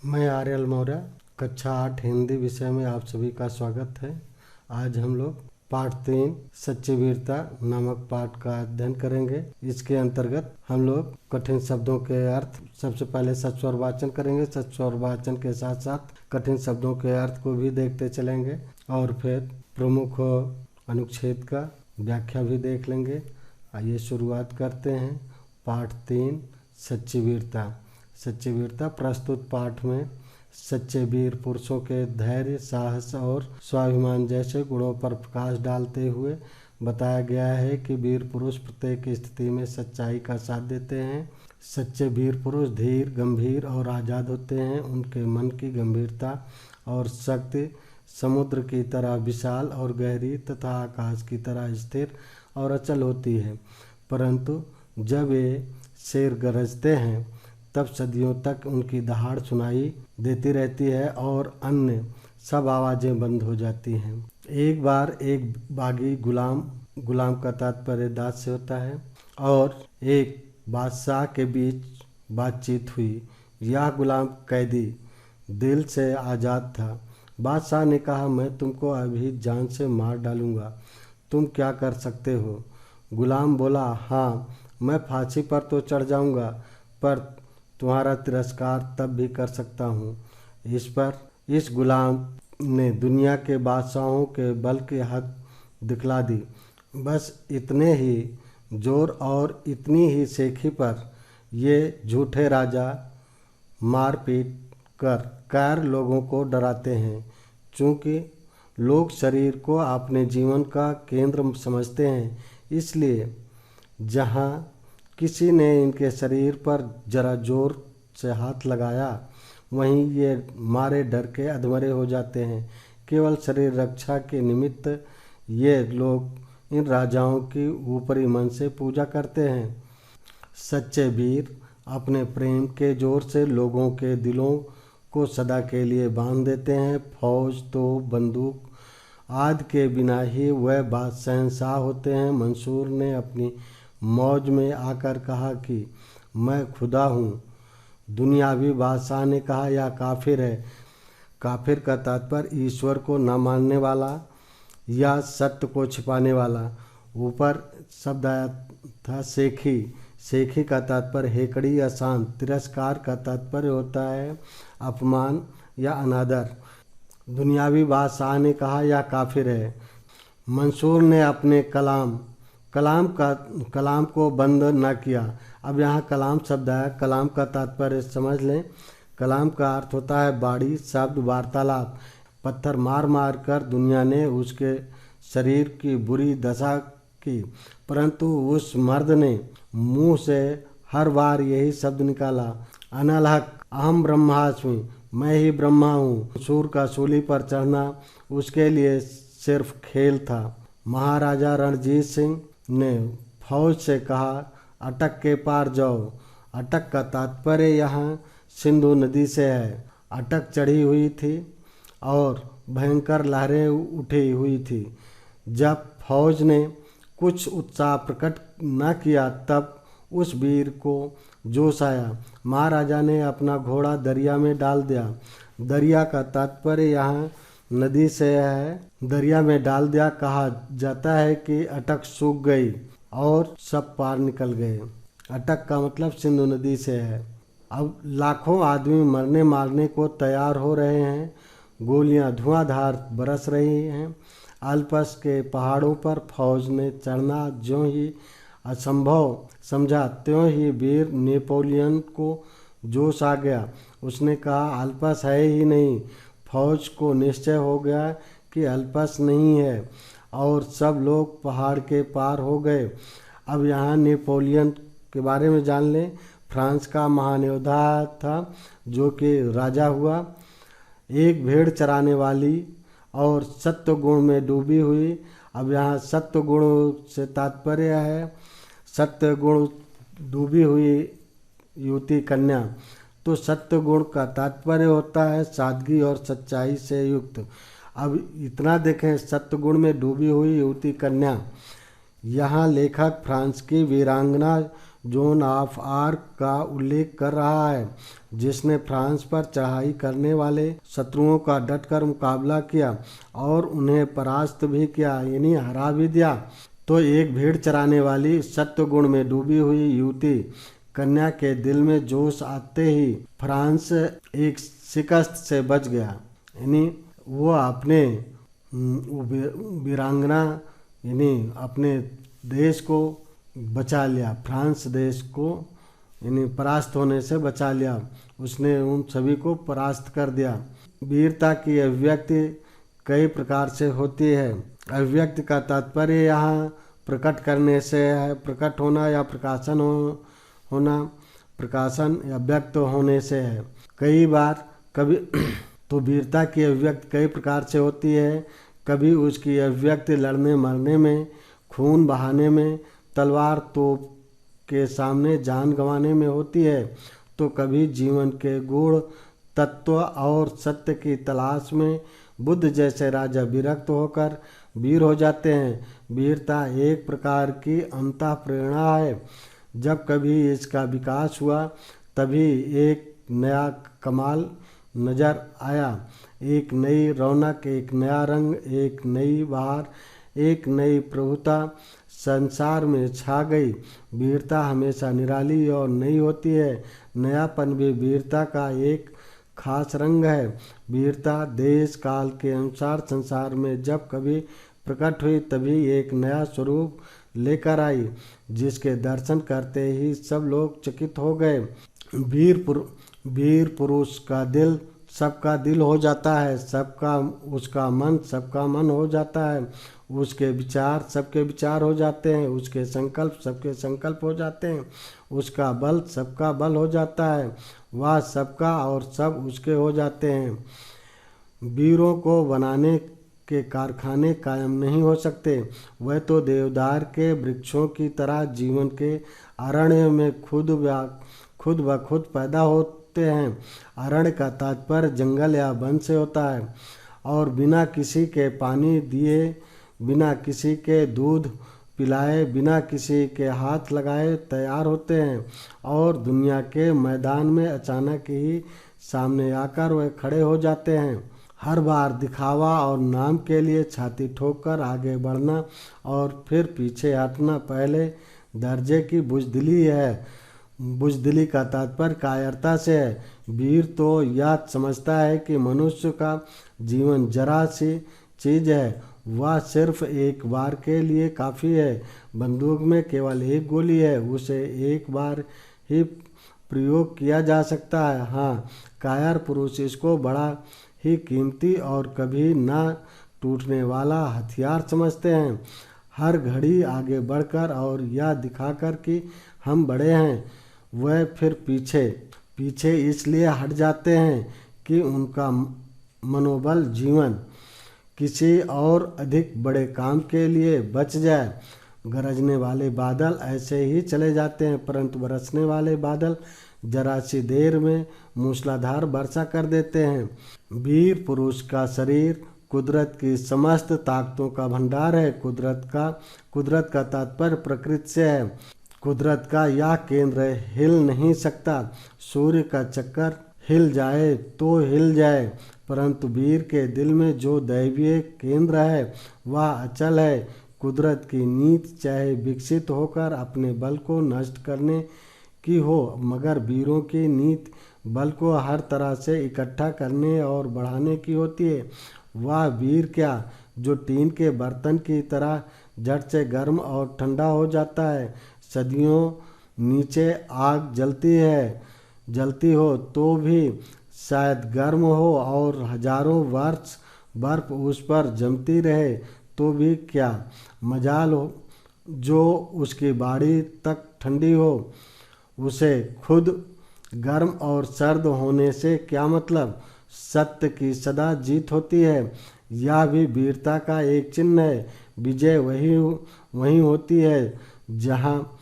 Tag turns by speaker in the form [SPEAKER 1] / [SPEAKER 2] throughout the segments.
[SPEAKER 1] मैं आर्यल मौर्य कक्षा 8 हिंदी विषय में आप सभी का स्वागत है। आज हम लोग पाठ 3 सच्ची वीरता नामक पाठ का अध्ययन करेंगे। इसके अंतर्गत हम लोग कठिन शब्दों के अर्थ सबसे पहले सस्वर वाचन करेंगे। सस्वर वाचन के साथ साथ कठिन शब्दों के अर्थ को भी देखते चलेंगे और फिर प्रमुख अनुच्छेद का व्याख्या भी देख लेंगे। आइए शुरुआत करते हैं। पाठ 3 सच्ची वीरता। सच्ची वीरता प्रस्तुत पाठ में सच्चे वीर पुरुषों के धैर्य, साहस और स्वाभिमान जैसे गुणों पर प्रकाश डालते हुए बताया गया है कि वीर पुरुष प्रत्येक स्थिति में सच्चाई का साथ देते हैं। सच्चे वीर पुरुष धीर, गंभीर और आज़ाद होते हैं। उनके मन की गंभीरता और शक्ति समुद्र की तरह विशाल और गहरी तथा आकाश की तरह स्थिर और अचल होती है। परंतु जब ये शेर गरजते हैं तब सदियों तक उनकी दहाड़ सुनाई देती रहती है और अन्य सब आवाज़ें बंद हो जाती हैं। एक बार एक बागी गुलाम का तात्पर्य दास से होता है और एक बादशाह के बीच बातचीत हुई। यह गुलाम कैदी दिल से आज़ाद था। बादशाह ने कहा, मैं तुमको अभी जान से मार डालूंगा, तुम क्या कर सकते हो? गुलाम बोला, हाँ, मैं फांसी पर तो चढ़ जाऊंगा, पर तुम्हारा तिरस्कार तब भी कर सकता हूँ। इस पर इस गुलाम ने दुनिया के बादशाहों के बल की हद दिखला दी। बस इतने ही जोर और इतनी ही सेखी पर ये झूठे राजा मारपीट कर लोगों को डराते हैं। चूँकि लोग शरीर को अपने जीवन का केंद्र समझते हैं, इसलिए जहाँ किसी ने इनके शरीर पर जरा जोर से हाथ लगाया, वहीं ये मारे डर के अधमरे हो जाते हैं। केवल शरीर रक्षा के निमित्त ये लोग इन राजाओं की ऊपरी मन से पूजा करते हैं। सच्चे वीर अपने प्रेम के जोर से लोगों के दिलों को सदा के लिए बांध देते हैं। फौज तो बंदूक आदि के बिना ही वह बात शहंशाह होते हैं। मंसूर ने अपनी मौज में आकर कहा कि मैं खुदा हूँ। दुनियावी बादशाह ने कहा, यह काफिर है। काफिर का तात्पर्य ईश्वर को न मानने वाला या सत्य को छिपाने वाला। ऊपर शब्द आया था सेखी। सेखी का तात्पर्य हेकड़ी या शांत। तिरस्कार का तात्पर्य होता है अपमान या अनादर। दुनियावी बादशाह ने कहा, यह काफिर है। मंसूर ने अपने कलाम को बंद न किया। अब यहाँ कलाम शब्द आया। कलाम का तात्पर्य समझ लें। कलाम का अर्थ होता है बाड़ी, शब्द, वार्तालाप। पत्थर मार मार कर दुनिया ने उसके शरीर की बुरी दशा की, परंतु उस मर्द ने मुंह से हर बार यही शब्द निकाला, अनल हक, अहम ब्रह्मास्मि, मैं ही ब्रह्मा हूँ। सूर का सूली पर चढ़ना उसके लिए सिर्फ खेल था। महाराजा रणजीत सिंह ने फौज से कहा, अटक के पार जाओ। अटक का तात्पर्य यहाँ सिंधु नदी से है। अटक चढ़ी हुई थी और भयंकर लहरें उठी हुई थी। जब फौज ने कुछ उत्साह प्रकट न किया तब उस वीर को जोश आया। महाराजा ने अपना घोड़ा दरिया में डाल दिया। दरिया का तात्पर्य यहाँ नदी से है। दरिया में डाल दिया। कहा जाता है कि अटक सूख गई और सब पार निकल गए। अटक का मतलब सिंधु नदी से है। अब लाखों आदमी मरने मारने को तैयार हो रहे हैं। गोलियां धुआंधार बरस रही हैं। आलपस के पहाड़ों पर फौज ने चढ़ना ज्यों ही असंभव समझा, त्यों ही वीर नेपोलियन को जोश आ गया। उसने कहा, आलपस है ही नहीं। फौज को निश्चय हो गया कि अल्पस नहीं है और सब लोग पहाड़ के पार हो गए। अब यहाँ नेपोलियन के बारे में जान लें। फ्रांस का महान योद्धा था जो कि राजा हुआ। एक भेड़ चराने वाली और सत्व गुण में डूबी हुई। अब यहाँ सत्व गुण से तात्पर्य है सत्य गुण डूबी हुई युवती कन्या। तो सत्य गुण का तात्पर्य होता है सादगी और सच्चाई से युक्त। अब इतना देखें, सत्य गुण में डूबी हुई युवती कन्या। यहाँ लेखक फ्रांस की वीरांगना जोन ऑफ आर्क का उल्लेख कर रहा है, जिसने फ्रांस पर चढ़ाई करने वाले शत्रुओं का डटकर मुकाबला किया और उन्हें परास्त भी किया, यानी हरा भी दिया। तो एक भेड़ चराने वाली सत्वगुण में डूबी हुई युवती कन्या के दिल में जोश आते ही फ्रांस एक शिकस्त से बच गया, यानी वो अपने वीरांगना यानी अपने देश को बचा लिया, फ्रांस देश को यानी परास्त होने से बचा लिया। उसने उन सभी को परास्त कर दिया। वीरता की अभिव्यक्ति कई प्रकार से होती है। अभिव्यक्ति का तात्पर्य यहाँ प्रकट करने से है, प्रकट होना या प्रकाशन होना, प्रकाशन या व्यक्त होने से है। कई बार कभी तो वीरता की अभिव्यक्ति कई प्रकार से होती है। कभी उसकी अभिव्यक्ति लड़ने मरने में, खून बहाने में, तलवार तोप के सामने जान गंवाने में होती है, तो कभी जीवन के गूढ़ तत्व और सत्य की तलाश में बुद्ध जैसे राजा विरक्त होकर वीर हो जाते हैं। वीरता एक प्रकार की अंतः प्रेरणा है। जब कभी इसका विकास हुआ तभी एक नया कमाल नजर आया, एक नई रौनक, एक नया रंग, एक नई बहार, एक नई प्रभुता संसार में छा गई। वीरता हमेशा निराली और नई होती है। नयापन भी वीरता का एक खास रंग है। वीरता देश काल के अनुसार संसार में जब कभी प्रकट हुई तभी एक नया स्वरूप लेकर आई, जिसके दर्शन करते ही सब लोग चकित हो गए। वीर पुरुष का दिल सबका दिल हो जाता है, सबका उसका मन सबका मन हो जाता है, उसके विचार सबके विचार हो जाते हैं, उसके संकल्प सबके संकल्प हो जाते हैं, उसका बल सबका बल हो जाता है, वह सबका और सब उसके हो जाते हैं। वीरों को बनाने के कारखाने कायम नहीं हो सकते। वह तो देवदार के वृक्षों की तरह जीवन के अरण्य में खुद ब खुद पैदा होते हैं। अरण्य का तात्पर्य जंगल या वन से होता है और बिना किसी के पानी दिए, बिना किसी के दूध पिलाए, बिना किसी के हाथ लगाए तैयार होते हैं और दुनिया के मैदान में अचानक ही सामने आकर वह खड़े हो जाते हैं। हर बार दिखावा और नाम के लिए छाती ठोककर आगे बढ़ना और फिर पीछे हटना पहले दर्जे की बुज़दिली है। बुज़दिली का तात्पर्य कायरता से है। वीर तो यह समझता है कि मनुष्य का जीवन जरा सी चीज़ है, वह सिर्फ एक बार के लिए काफ़ी है। बंदूक में केवल एक गोली है, उसे एक बार ही प्रयोग किया जा सकता है। हाँ, कायर पुरुष इसको बड़ा ही कीमती और कभी ना टूटने वाला हथियार समझते हैं। हर घड़ी आगे बढ़कर और यह दिखाकर कि हम बड़े हैं, वह फिर पीछे इसलिए हट जाते हैं कि उनका मनोबल जीवन किसी और अधिक बड़े काम के लिए बच जाए। गरजने वाले बादल ऐसे ही चले जाते हैं, परंतु बरसने वाले बादल जरा सी देर में मूसलाधार वर्षा कर देते हैं। वीर पुरुष का शरीर कुदरत की समस्त ताकतों का भंडार है। कुदरत का तात्पर्य प्रकृति से है। कुदरत का यह केंद्र हिल नहीं सकता। सूर्य का चक्कर हिल जाए तो हिल जाए, परंतु वीर के दिल में जो दैवीय केंद्र है वह अचल है। कुदरत की नीति चाहे विकसित होकर अपने बल को नष्ट करने की हो, मगर वीरों की नीति बल को हर तरह से इकट्ठा करने और बढ़ाने की होती है। वह वीर क्या जो टीन के बर्तन की तरह झट से गर्म और ठंडा हो जाता है। सदियों नीचे आग जलती हो तो भी शायद गर्म हो और हजारों वर्ष बर्फ उस पर जमती रहे तो भी क्या मजाल हो जो उसकी बाड़ी तक ठंडी हो। उसे खुद गर्म और सर्द होने से क्या मतलब। सत्य की सदा जीत होती है, यह भी वीरता का एक चिन्ह है। विजय वही होती है जहाँ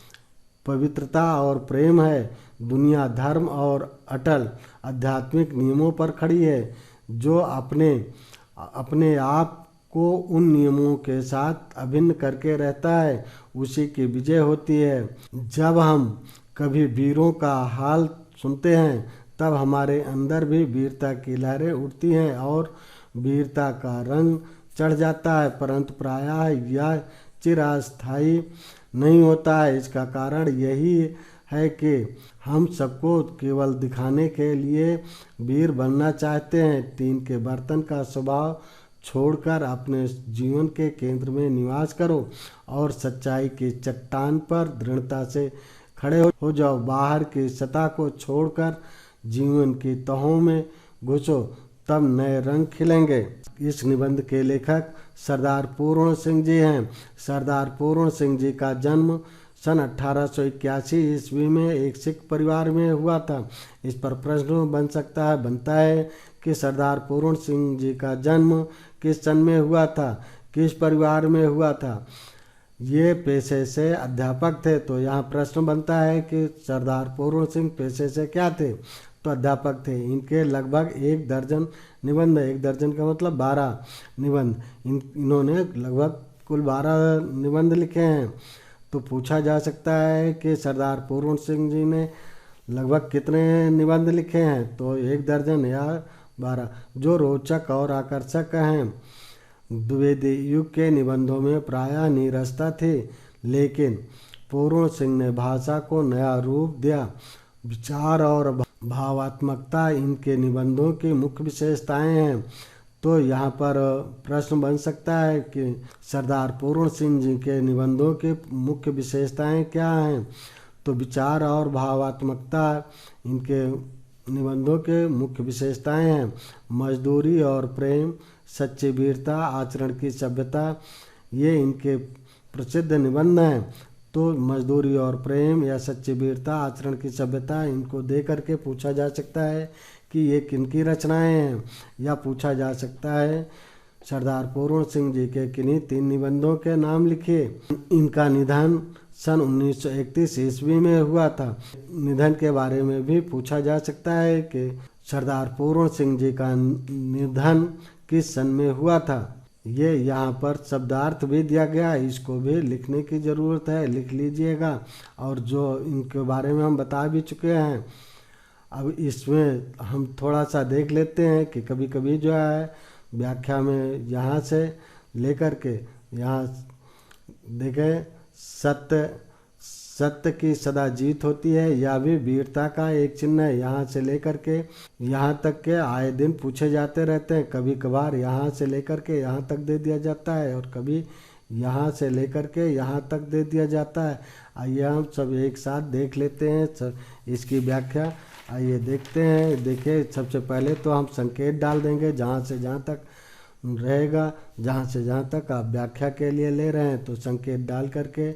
[SPEAKER 1] पवित्रता और प्रेम है। दुनिया धर्म और अटल आध्यात्मिक नियमों पर खड़ी है। जो अपने आप को उन नियमों के साथ अभिन्न करके रहता है, उसी की विजय होती है। जब हम कभी वीरों का हाल सुनते हैं तब हमारे अंदर भी वीरता की लहरें उठती हैं और वीरता का रंग चढ़ जाता है, परंतु प्रायः यह चिरस्थायी नहीं होता है। इसका कारण यही है कि हम सबको केवल दिखाने के लिए वीर बनना चाहते हैं। तीन के बर्तन का स्वभाव छोड़कर अपने जीवन के केंद्र में निवास करो और सच्चाई की चट्टान पर दृढ़ता से खड़े हो जाओ। बाहर की सतह को छोड़कर जीवन की तहों में घुसो, तब नए रंग खिलेंगे। इस निबंध के लेखक सरदार पूर्ण सिंह जी हैं। सरदार पूर्ण सिंह जी का जन्म सन 1881 ईस्वी में एक सिख परिवार में हुआ था। इस पर प्रश्न बनता है कि सरदार पूर्ण सिंह जी का जन्म किस सन में हुआ था, किस परिवार में हुआ था। ये पेशे से अध्यापक थे, तो यहाँ प्रश्न बनता है कि सरदार पूर्ण सिंह पेशे से क्या थे, तो अध्यापक थे। इनके लगभग 1 दर्जन निबंध, 1 दर्जन का मतलब 12 निबंध, इन्होंने लगभग कुल 12 निबंध लिखे हैं। तो पूछा जा सकता है कि सरदार पूर्ण सिंह जी ने लगभग कितने निबंध लिखे हैं, तो 1 दर्जन या 12, जो रोचक और आकर्षक हैं। द्विवेदी युग के निबंधों में प्रायः नीरसता थी, लेकिन पूर्ण सिंह ने भाषा को नया रूप दिया। विचार और भावात्मकता इनके निबंधों की मुख्य विशेषताएं हैं। तो यहाँ पर प्रश्न बन सकता है कि सरदार पूर्ण सिंह जी के निबंधों की मुख्य विशेषताएं क्या हैं। तो विचार और भावात्मकता इनके निबंधों के मुख्य विशेषताएं हैं। मजदूरी और प्रेम, सच्ची वीरता, आचरण की सभ्यता, ये इनके प्रसिद्ध निबंध हैं। तो मजदूरी और प्रेम या सच्ची वीरता, आचरण की सभ्यता, इनको दे करके पूछा जा सकता है कि ये किनकी रचनाएं हैं, या पूछा जा सकता है सरदार पूर्ण सिंह जी के किन्हीं 3 निबंधों के नाम लिखिए। इनका निधन सन 1931 ईस्वी में हुआ था। निधन के बारे में भी पूछा जा सकता है कि सरदार पूर्ण सिंह जी का निधन किस सन में हुआ था। ये यहाँ पर शब्दार्थ भी दिया गया, इसको भी लिखने की ज़रूरत है, लिख लीजिएगा। और जो इनके बारे में हम बता भी चुके हैं, अब इसमें हम थोड़ा सा देख लेते हैं कि कभी कभी जो है व्याख्या में यहाँ से लेकर के यहाँ देखें, सत्य की सदा जीत होती है, यह भी वीरता का एक चिन्ह है। यहाँ से लेकर के यहाँ तक के आए दिन पूछे जाते रहते हैं। कभी कभार यहाँ से लेकर के यहाँ तक दे दिया जाता है और कभी यहाँ से लेकर के यहाँ तक दे दिया जाता है। आइए हम सब एक साथ देख लेते हैं इसकी व्याख्या। आइए देखते हैं। देखिए, सबसे पहले तो हम संकेत डाल देंगे जहाँ से जहाँ तक रहेगा, जहाँ से जहाँ तक आप व्याख्या के लिए ले रहे हैं, तो संकेत डाल करके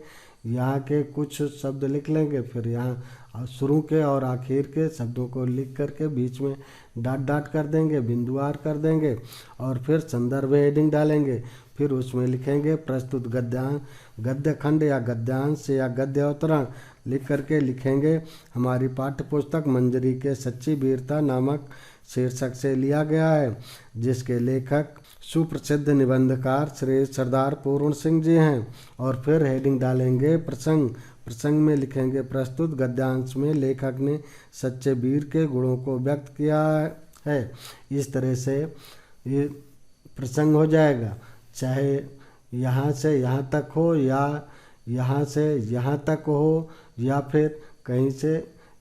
[SPEAKER 1] यहाँ के कुछ शब्द लिख लेंगे। फिर यहाँ शुरू के और आखिर के शब्दों को लिख करके बीच में डॉट कर देंगे, बिंदुवार कर देंगे, और फिर संदर्भ हेडिंग डालेंगे। फिर उसमें लिखेंगे प्रस्तुत गद्य खंड या गद्यांश या गद्य अवतरण लिख करके लिखेंगे हमारी पाठ्य पुस्तक मंजरी के सच्ची वीरता नामक शीर्षक से लिया गया है, जिसके लेखक सुप्रसिद्ध निबंधकार श्री सरदार पूर्ण सिंह जी हैं। और फिर हेडिंग डालेंगे प्रसंग में लिखेंगे प्रस्तुत गद्यांश में लेखक ने सच्चे वीर के गुणों को व्यक्त किया है। इस तरह से ये प्रसंग हो जाएगा, चाहे यहाँ से यहाँ तक हो या यहाँ से यहाँ तक हो या फिर कहीं से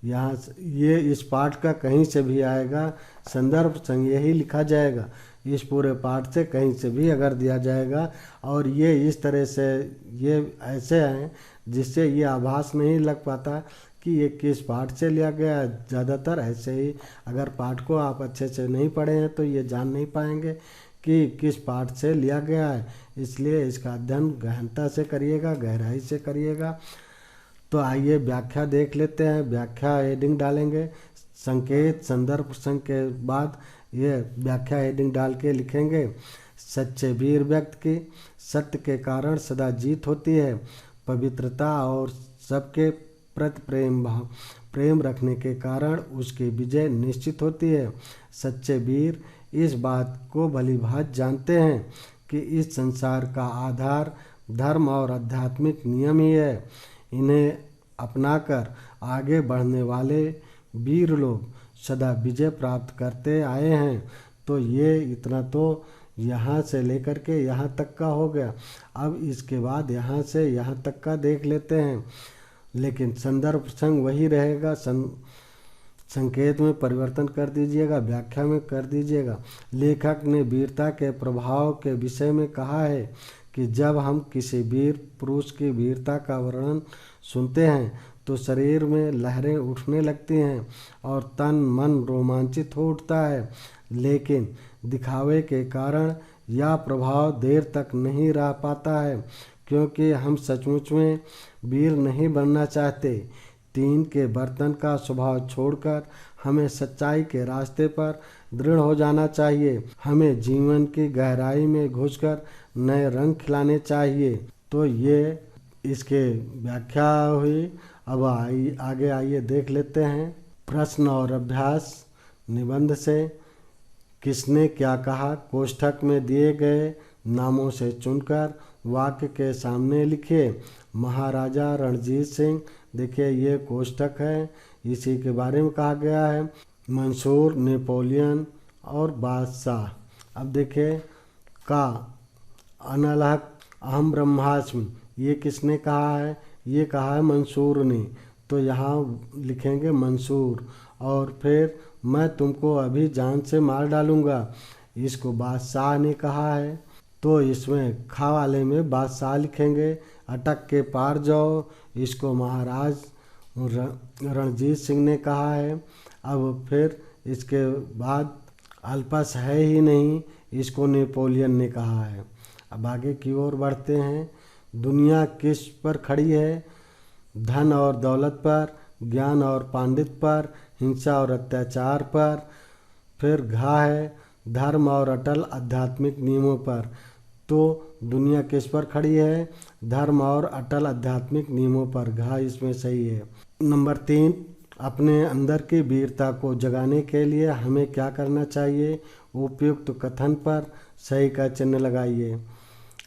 [SPEAKER 1] यहाँ से, ये इस पाठ का कहीं से भी आएगा। संदर्भ प्रसंग यही लिखा जाएगा। इस पूरे पाठ से कहीं से भी अगर दिया जाएगा, और ये इस तरह से ये ऐसे हैं जिससे ये आभास नहीं लग पाता कि ये किस पाठ से लिया गया है। ज़्यादातर ऐसे ही, अगर पाठ को आप अच्छे से नहीं पढ़े हैं तो ये जान नहीं पाएंगे कि किस पाठ से लिया गया है। इसलिए इसका अध्ययन गहनता से करिएगा, गहराई से करिएगा। तो आइए व्याख्या देख लेते हैं। व्याख्या हेडिंग डालेंगे, संकेत संदर्भ प्रसंग के बाद ये व्याख्या हेडिंग डाल के लिखेंगे सच्चे वीर व्यक्ति की सत्य के कारण सदा जीत होती है। पवित्रता और सबके प्रति प्रेम रखने के कारण उसकी विजय निश्चित होती है। सच्चे वीर इस बात को भलीभांति जानते हैं कि इस संसार का आधार धर्म और आध्यात्मिक नियम ही है। इन्हें अपनाकर आगे बढ़ने वाले वीर लोग सदा विजय प्राप्त करते आए हैं। तो ये इतना तो यहाँ से लेकर के यहाँ तक का हो गया। अब इसके बाद यहाँ से यहाँ तक का देख लेते हैं, लेकिन संदर्भ प्रसंग वही रहेगा। संकेत में परिवर्तन कर दीजिएगा, व्याख्या में कर दीजिएगा। लेखक ने वीरता के प्रभाव के विषय में कहा है कि जब हम किसी वीर पुरुष की वीरता का वर्णन सुनते हैं तो शरीर में लहरें उठने लगती हैं और तन मन रोमांचित हो उठता है, लेकिन दिखावे के कारण यह प्रभाव देर तक नहीं रह पाता है, क्योंकि हम सचमुच में वीर नहीं बनना चाहते। तीन के बर्तन का स्वभाव छोड़कर हमें सच्चाई के रास्ते पर दृढ़ हो जाना चाहिए। हमें जीवन की गहराई में घुसकर नए रंग खिलाने चाहिए। तो ये इसके व्याख्या हुई। अब आगे आइए देख लेते हैं प्रश्न और अभ्यास निबंध से। किसने क्या कहा कोष्ठक में दिए गए नामों से चुनकर वाक्य के सामने लिखिए। महाराजा रणजीत सिंह, देखिए ये कोष्ठक है, इसी के बारे में कहा गया है। मंसूर, नेपोलियन और बादशाह। अब देखिए का अनलहक अहम ब्रह्मास्मि, ये किसने कहा है? ये कहा है मंसूर ने। तो यहाँ लिखेंगे मंसूर। और फिर मैं तुमको अभी जान से मार डालूंगा, इसको बादशाह ने कहा है। तो इसमें खा वाले में बादशाह लिखेंगे। अटक के पार जाओ, इसको महाराज रणजीत सिंह ने कहा है। अब फिर इसके बाद अल्पस है ही नहीं, इसको नेपोलियन ने कहा है। अब आगे की ओर बढ़ते हैं। दुनिया किस पर खड़ी है? धन और दौलत पर, ज्ञान और पांडित्य पर, हिंसा और अत्याचार पर। फिर घा है धर्म और अटल आध्यात्मिक नियमों पर। तो दुनिया किस पर खड़ी है? धर्म और अटल आध्यात्मिक नियमों पर। घा इसमें सही है। नंबर 3, अपने अंदर की वीरता को जगाने के लिए हमें क्या करना चाहिए? उपयुक्त कथन पर सही का चिन्ह लगाइए।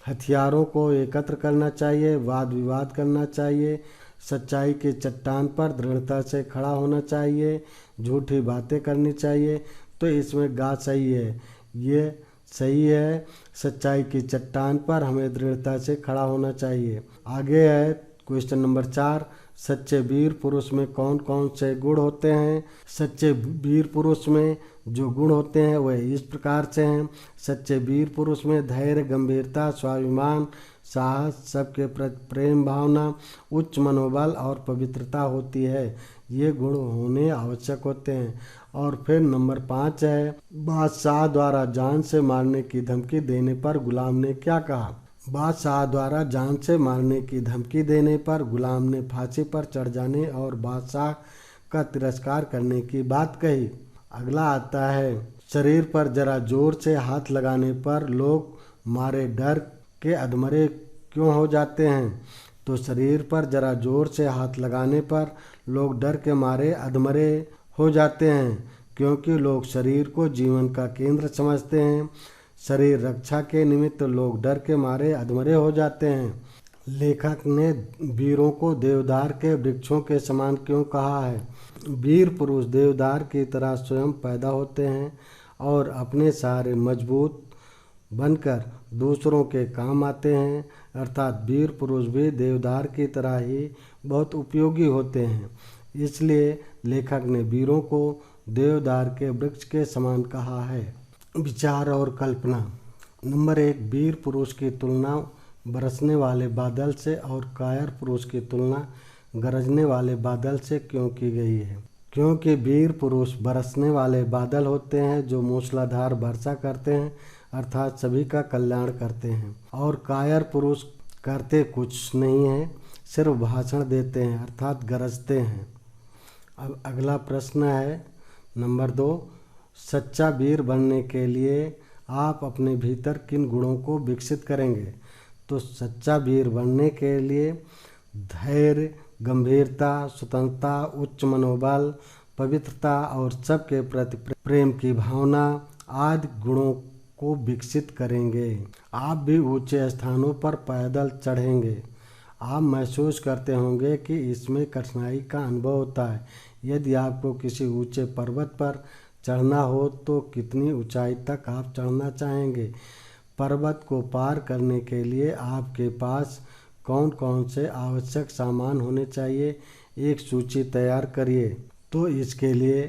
[SPEAKER 1] हथियारों को एकत्र करना चाहिए, वाद विवाद करना चाहिए, सच्चाई की चट्टान पर दृढ़ता से खड़ा होना चाहिए, झूठी बातें करनी चाहिए। तो इसमें गा सही है, ये सही है। सच्चाई की चट्टान पर हमें दृढ़ता से खड़ा होना चाहिए। आगे है क्वेश्चन नंबर 4, सच्चे वीर पुरुष में कौन कौन से गुण होते हैं? सच्चे वीर पुरुष में जो गुण होते हैं वह इस प्रकार से हैं। सच्चे वीर पुरुष में धैर्य, गंभीरता, स्वाभिमान, साहस, सबके प्रति प्रेम भावना, उच्च मनोबल और पवित्रता होती है। ये गुण होने आवश्यक होते हैं। और फिर नंबर 5 है, बादशाह द्वारा जान से मारने की धमकी देने पर गुलाम ने क्या कहा? बादशाह द्वारा जान से मारने की धमकी देने पर गुलाम ने फांसी पर चढ़ जाने और बादशाह का तिरस्कार करने की बात कही। अगला आता है, शरीर पर जरा जोर से हाथ लगाने पर लोग मारे डर के अधमरे क्यों हो जाते हैं? तो शरीर पर जरा जोर से हाथ लगाने पर लोग डर के मारे अधमरे हो जाते हैं, क्योंकि लोग शरीर को जीवन का केंद्र समझते हैं। शरीर रक्षा के निमित्त लोग डर के मारे अधमरे हो जाते हैं। लेखक ने वीरों को देवदार के वृक्षों के समान क्यों कहा है? वीर पुरुष देवदार की तरह स्वयं पैदा होते हैं और अपने सहारे मजबूत बनकर दूसरों के काम आते हैं। अर्थात वीर पुरुष भी देवदार की तरह ही बहुत उपयोगी होते हैं। इसलिए लेखक ने वीरों को देवदार के वृक्ष के समान कहा है। विचार और कल्पना। नंबर 1, वीर पुरुष की तुलना बरसने वाले बादल से और कायर पुरुष की तुलना गरजने वाले बादल से क्यों की गई है? क्योंकि वीर पुरुष बरसने वाले बादल होते हैं जो मूसलाधार वर्षा करते हैं, अर्थात सभी का कल्याण करते हैं। और कायर पुरुष करते कुछ नहीं है, सिर्फ भाषण देते हैं, अर्थात गरजते हैं। अब अगला प्रश्न है नंबर 2, सच्चा वीर बनने के लिए आप अपने भीतर किन गुणों को विकसित करेंगे? तो सच्चा वीर बनने के लिए धैर्य, गंभीरता, स्वतंत्रता, उच्च मनोबल, पवित्रता और सबके प्रति प्रेम की भावना आदि गुणों को विकसित करेंगे। आप भी ऊंचे स्थानों पर पैदल चढ़ेंगे। आप महसूस करते होंगे कि इसमें कठिनाई का अनुभव होता है। यदि आपको किसी ऊंचे पर्वत पर चढ़ना हो तो कितनी ऊंचाई तक आप चढ़ना चाहेंगे? पर्वत को पार करने के लिए आपके पास कौन कौन से आवश्यक सामान होने चाहिए, एक सूची तैयार करिए। तो इसके लिए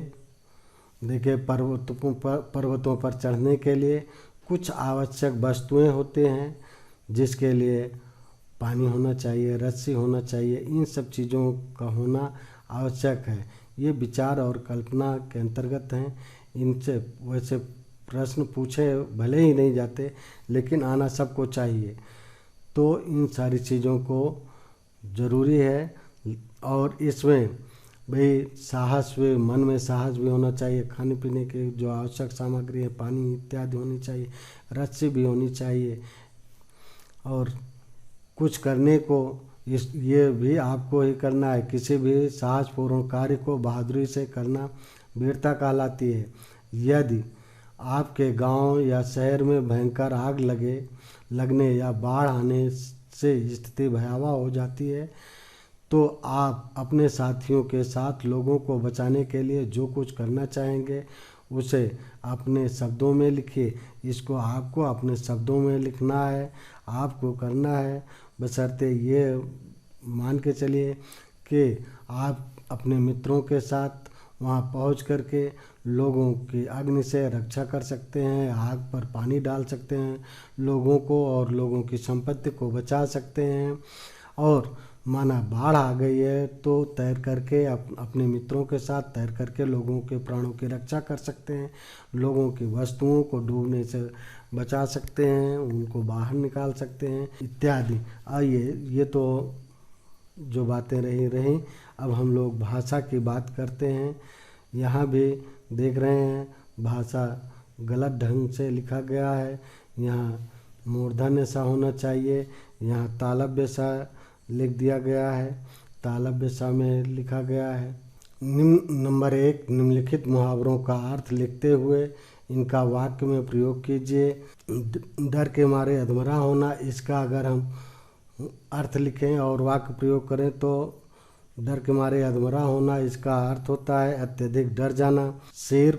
[SPEAKER 1] देखिए, पर्वतों पर चढ़ने के लिए कुछ आवश्यक वस्तुएं होते हैं, जिसके लिए पानी होना चाहिए, रस्सी होना चाहिए। इन सब चीज़ों का होना आवश्यक है। ये विचार और कल्पना के अंतर्गत हैं। इनसे वैसे प्रश्न पूछे भले ही नहीं जाते, लेकिन आना सबको चाहिए। तो इन सारी चीज़ों को ज़रूरी है। और इसमें भाई साहस भी, मन में साहस भी होना चाहिए। खाने पीने की जो आवश्यक सामग्री है, पानी इत्यादि होनी चाहिए, रस्सी भी होनी चाहिए। और कुछ करने को ये भी आपको ही करना है। किसी भी साहसपूर्ण कार्य को बहादुरी से करना वीरता कहलाती है। यदि आपके गांव या शहर में भयंकर आग लगने या बाढ़ आने से स्थिति भयावह हो जाती है, तो आप अपने साथियों के साथ लोगों को बचाने के लिए जो कुछ करना चाहेंगे उसे अपने शब्दों में लिखिए। इसको आपको अपने शब्दों में लिखना है, आपको करना है। बशर्ते ये मान के चलिए कि आप अपने मित्रों के साथ वहाँ पहुँच करके लोगों की अग्नि से रक्षा कर सकते हैं, आग पर पानी डाल सकते हैं, लोगों को और लोगों की संपत्ति को बचा सकते हैं। और माना बाढ़ आ गई है तो तैर करके अपने मित्रों के साथ तैर करके लोगों के प्राणों की रक्षा कर सकते हैं, लोगों की वस्तुओं को डूबने से बचा सकते हैं, उनको बाहर निकाल सकते हैं इत्यादि। आइए, ये तो जो बातें रही। अब हम लोग भाषा की बात करते हैं। यहाँ भी देख रहे हैं भाषा गलत ढंग से लिखा गया है। यहाँ मूर्धन्य सा होना चाहिए, यहाँ तालव्य सा लिख दिया गया है, तालव्य सा में लिखा गया है। नंबर 1, निम्नलिखित मुहावरों का अर्थ लिखते हुए इनका वाक्य में प्रयोग कीजिए। डर के मारे अधमरा होना, इसका अगर हम अर्थ लिखें और वाक्य प्रयोग करें तो डर के मारे अधमरा होना, इसका अर्थ होता है अत्यधिक डर जाना। शेर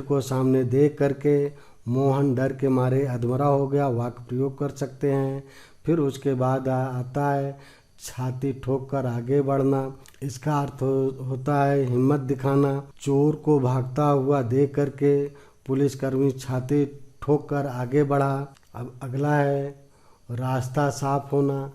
[SPEAKER 1] को सामने देख करके मोहन डर के मारे अधमरा हो गया, वाक्य प्रयोग कर सकते हैं। फिर उसके बाद आता है छाती ठोक कर आगे बढ़ना, इसका अर्थ होता है हिम्मत दिखाना। चोर को भागता हुआ देख करके पुलिसकर्मी छाती ठोक कर आगे बढ़ा। अब अगला है रास्ता साफ होना,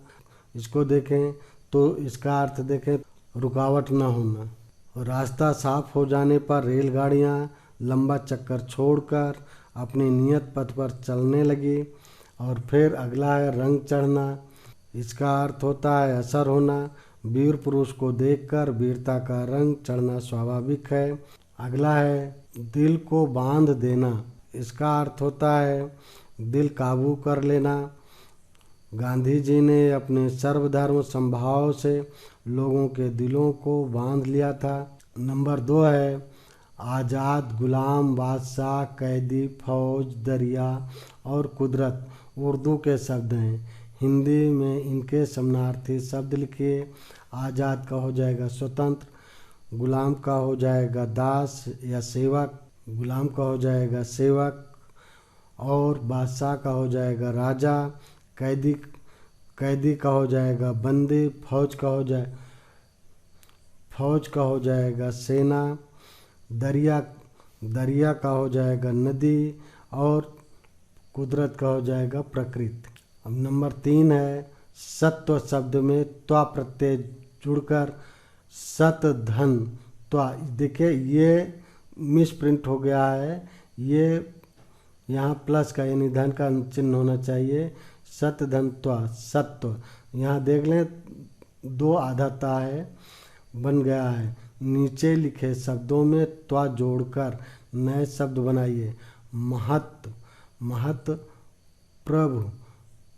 [SPEAKER 1] इसको देखें तो इसका अर्थ देखें रुकावट ना होना। रास्ता साफ हो जाने पर रेलगाड़ियाँ लंबा चक्कर छोड़कर अपने नियत पथ पर चलने लगी। और फिर अगला है रंग चढ़ना, इसका अर्थ होता है असर होना। वीर पुरुष को देखकर वीरता का रंग चढ़ना स्वाभाविक है। अगला है दिल को बांध देना, इसका अर्थ होता है दिल काबू कर लेना। गांधी जी ने अपने सर्वधर्म समभाव से लोगों के दिलों को बांध लिया था। नंबर 2 है आज़ाद, गुलाम, बादशाह, कैदी, फौज, दरिया और कुदरत उर्दू के शब्द हैं। हिंदी में इनके समानार्थी शब्द लिखिए। आज़ाद का हो जाएगा स्वतंत्र, गुलाम का हो जाएगा दास या सेवक, गुलाम का हो जाएगा सेवक, और बादशाह का हो जाएगा राजा, कैदी का हो जाएगा बंदी, फौज का हो जाएगा सेना, दरिया का हो जाएगा नदी, और कुदरत का हो जाएगा प्रकृति। अब नंबर 3 है सत्व शब्द में त्वा प्रत्यय जुड़कर सत धन त्वा। देखिए ये मिस प्रिंट हो गया है, ये यहाँ प्लस का यानी धन का चिन्ह होना चाहिए। सत धन त्वा सत्व, यहाँ देख लें 2 आधाता है बन गया है। नीचे लिखे शब्दों में त्वा जोड़कर नए शब्द बनाइए। महत, प्रभु,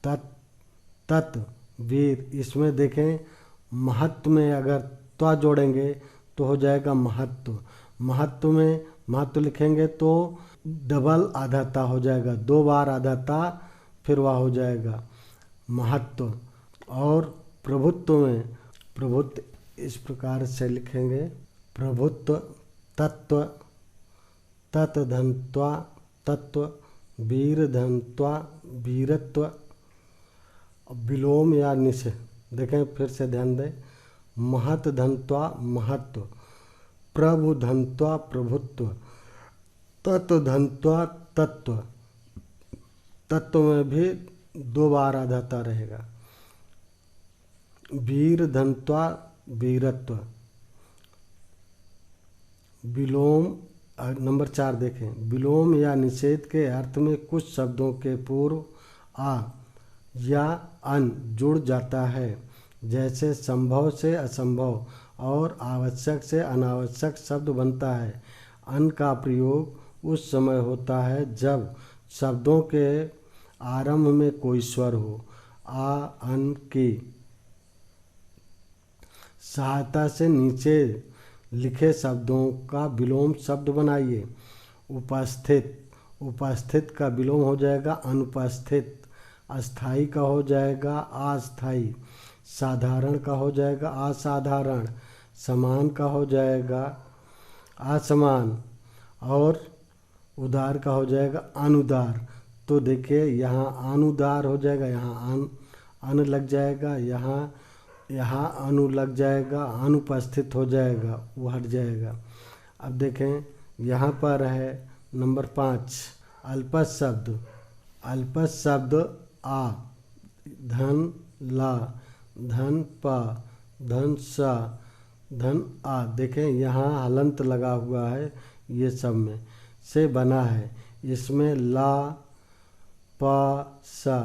[SPEAKER 1] तत्, वीर। इसमें देखें महत्व में अगर त्वा जोड़ेंगे तो हो जाएगा महत्व। महत्व में महत्व लिखेंगे तो डबल आधाता हो जाएगा, 2 बार आधाता फिर वह हो जाएगा महत्व। और प्रभुत्व में प्रभुत्व इस प्रकार से लिखेंगे, प्रभुत्व तत्व, तत्धनत्वा तत्व, वीर धनत्वा वीरत्व, विलोम या निषेध। देखें फिर से ध्यान दें, महत धनत्वा महत्व, प्रभु धनत्वा प्रभुत्व, तत्व धनत्वा तत्व। तत्व में भी 2 बार आधाता रहेगा, वीर धनत्वा वीरत्व, विलोम। नंबर 4 देखें, विलोम या निषेध के अर्थ में कुछ शब्दों के पूर्व आ या अन जुड़ जाता है, जैसे संभव से असंभव और आवश्यक से अनावश्यक शब्द बनता है। अन का प्रयोग उस समय होता है जब शब्दों के आरंभ में कोई स्वर हो। आ अन की सहायता से नीचे लिखे शब्दों का विलोम शब्द बनाइए। उपस्थित, उपस्थित का विलोम हो जाएगा अनुपस्थित। अस्थाई का हो जाएगा अस्थाई। साधारण का हो जाएगा असाधारण। समान का हो जाएगा असमान। और उदार का हो जाएगा अनुदार। तो देखिए यहाँ अनुदार हो जाएगा, यहाँ अन लग जाएगा, यहाँ अनु लग जाएगा, अनुपस्थित हो जाएगा, वो हट जाएगा। अब देखें यहाँ पर है नंबर 5 अल्पस शब्द। अल्पस शब्द आ, धन ला, धन पा, धन सा, धन आ। देखें यहाँ हलंत लगा हुआ है, ये सब में से बना है। इसमें ला पा सा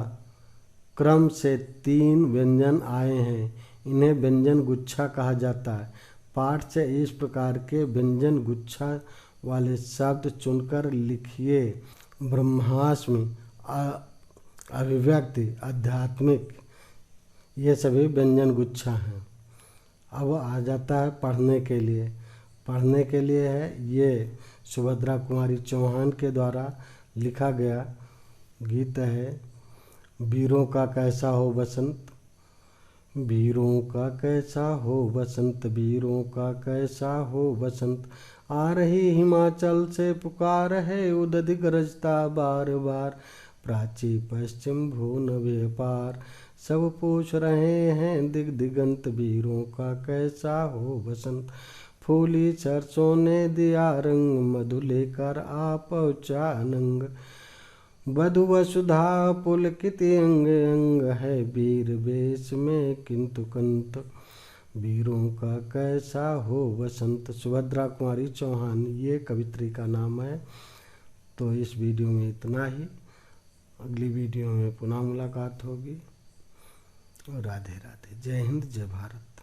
[SPEAKER 1] क्रम से 3 व्यंजन आए हैं, इन्हें व्यंजन गुच्छा कहा जाता है। पाठ से इस प्रकार के व्यंजन गुच्छा वाले शब्द चुनकर लिखिए। ब्रह्मास्मि, अभिव्यक्ति, आध्यात्मिक, ये सभी व्यंजन गुच्छा हैं। अब आ जाता है पढ़ने के लिए। पढ़ने के लिए है, ये सुभद्रा कुमारी चौहान के द्वारा लिखा गया गीत है, वीरों का कैसा हो बसंत, वीरों का कैसा हो बसंत, वीरों का कैसा हो बसंत, आ रही हिमाचल से पुकार है उदधि गरजता बार बार, प्राची पश्चिम भुवन व्यापार, सब पूछ रहे हैं दिग दिगंत, वीरों का कैसा हो बसंत, फूली सरसों ने दिया रंग, मधु लेकर आ पहुँचा अनंग, वधु वसुधा पुलकित अंग अंग है, वीर वेश में किंतु कंत, वीरों का कैसा हो बसंत। सुभद्रा कुमारी चौहान ये कवित्री का नाम है। तो इस वीडियो में इतना ही, अगली वीडियो में पुनः मुलाकात होगी। राधे राधे। जय हिंद, जय भारत।